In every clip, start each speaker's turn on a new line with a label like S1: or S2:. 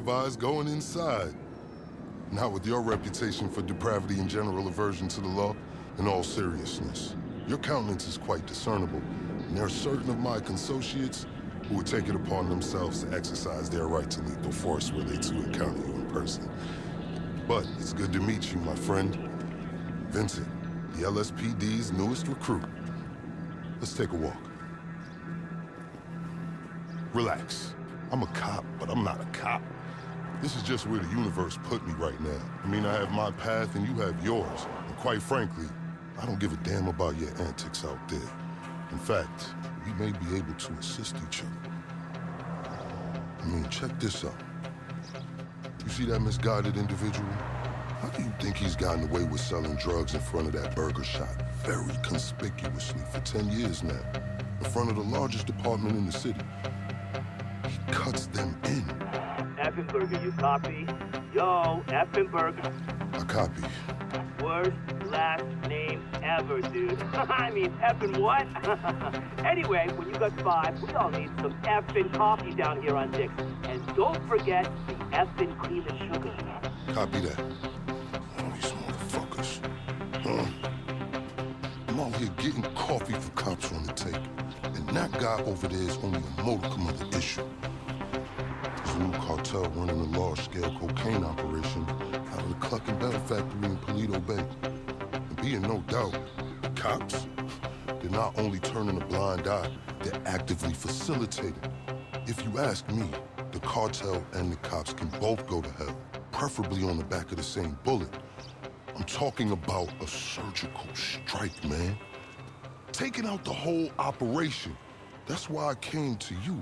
S1: advise going inside. Not with your reputation for depravity and general aversion to the law. In all seriousness, your countenance is quite discernible, and there are certain of my consociates who would take it upon themselves to exercise their right to lethal force were they to encounter you in person. But it's good to meet you, my friend. Vincent, the LSPD's newest recruit. Let's take a walk. Relax. I'm a cop, but I'm not a cop. This is just where the universe put me right now. I mean, I have my path and you have yours. And quite frankly, I don't give a damn about your antics out there. In fact, we may be able to assist each other. I mean, check this out. You see that misguided individual? How do you think he's gotten away with selling drugs in front of that burger shop very conspicuously for 10 years now? In front of the largest department in the city. He cuts them in.
S2: Effenberger, you copy? Yo, Effenberger.
S1: I copy.
S2: Worst last name ever, dude. I mean, effing what? Anyway, when you got 5, we all need some effing coffee down here on Dick's. And don't forget the effing cream and sugar.
S1: Copy that. All these motherfuckers. I'm out here getting coffee for cops on the tape. And that guy over there is only a modicum of the issue. There's a new cartel running a large-scale cocaine operation out of the Cluckin factory in Paleto Bay. And being no doubt, the cops, they're not only turning a blind eye, they're actively facilitating. If you ask me, the cartel and the cops can both go to hell, preferably on the back of the same bullet. I'm talking about a surgical strike, man. Taking out the whole operation. That's why I came to you.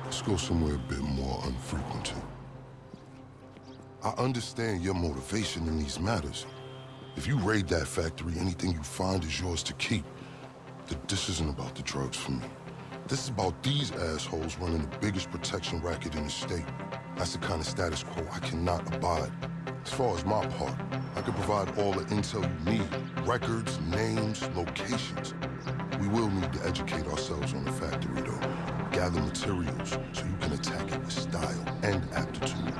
S1: Let's go somewhere a bit more unfrequented. I understand your motivation in these matters. If you raid that factory, anything you find is yours to keep. This isn't about the drugs for me. This is about these assholes running the biggest protection racket in the state. That's the kind of status quo I cannot abide. As far as my part, I can provide all the intel you need. Records, names, locations. We will need to educate ourselves on the factory, though. Gather materials so you can attack it with style and aptitude.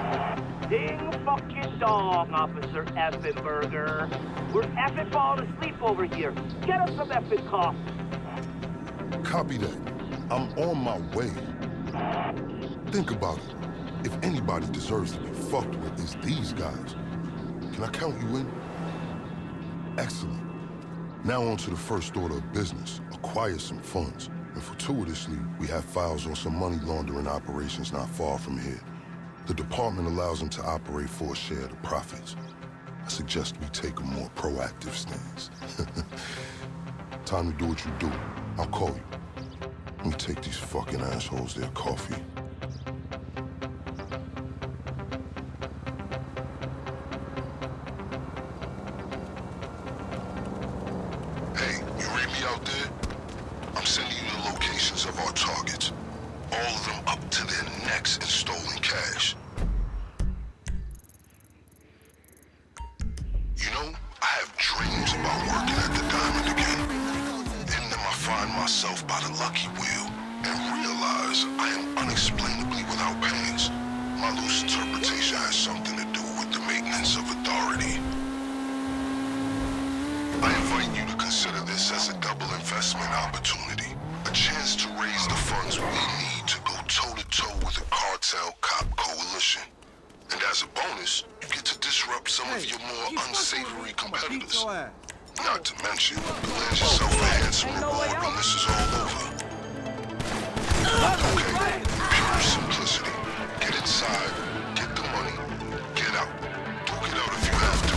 S2: Ding fucking dong, Officer Effenberger. We're effing falling asleep over here. Get us some effing coffee.
S1: Copy that. I'm on my way. Think about it. If anybody deserves to be fucked with, it's these guys. Can I count you in? Excellent. Now on to the first order of business. Acquire some funds. And fortuitously, we have files on some money laundering operations not far from here. The department allows them to operate for a share of the profits. I suggest we take a more proactive stance. Time to do what you do. I'll call you. Let me take these fucking assholes their coffee. Hey, you read me out there? I'm sending you the locations of our targets. All of them up to their necks in stolen cash. You know, I have dreams about working at the Diamond again. In them I find myself by the lucky wheel and realize I am unexplainably without pants. My loose interpretation has something to do with the maintenance of authority. I invite you to consider this as a double investment opportunity. A chance to raise the funds we need to go toe-to-toe with the cartel cop coalition. And as a bonus, you get to disrupt some of your more unsavory competitors. Not to mention, you land yourself a handsome reward when this is all over. Okay, pure simplicity. Get inside, get the money, get out. Duke it out if you have to.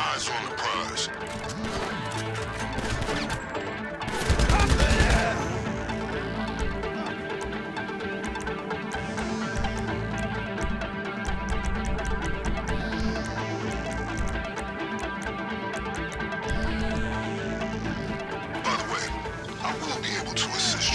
S1: Eyes on the prize. By the way, I will be able to assist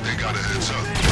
S1: They got a heads up.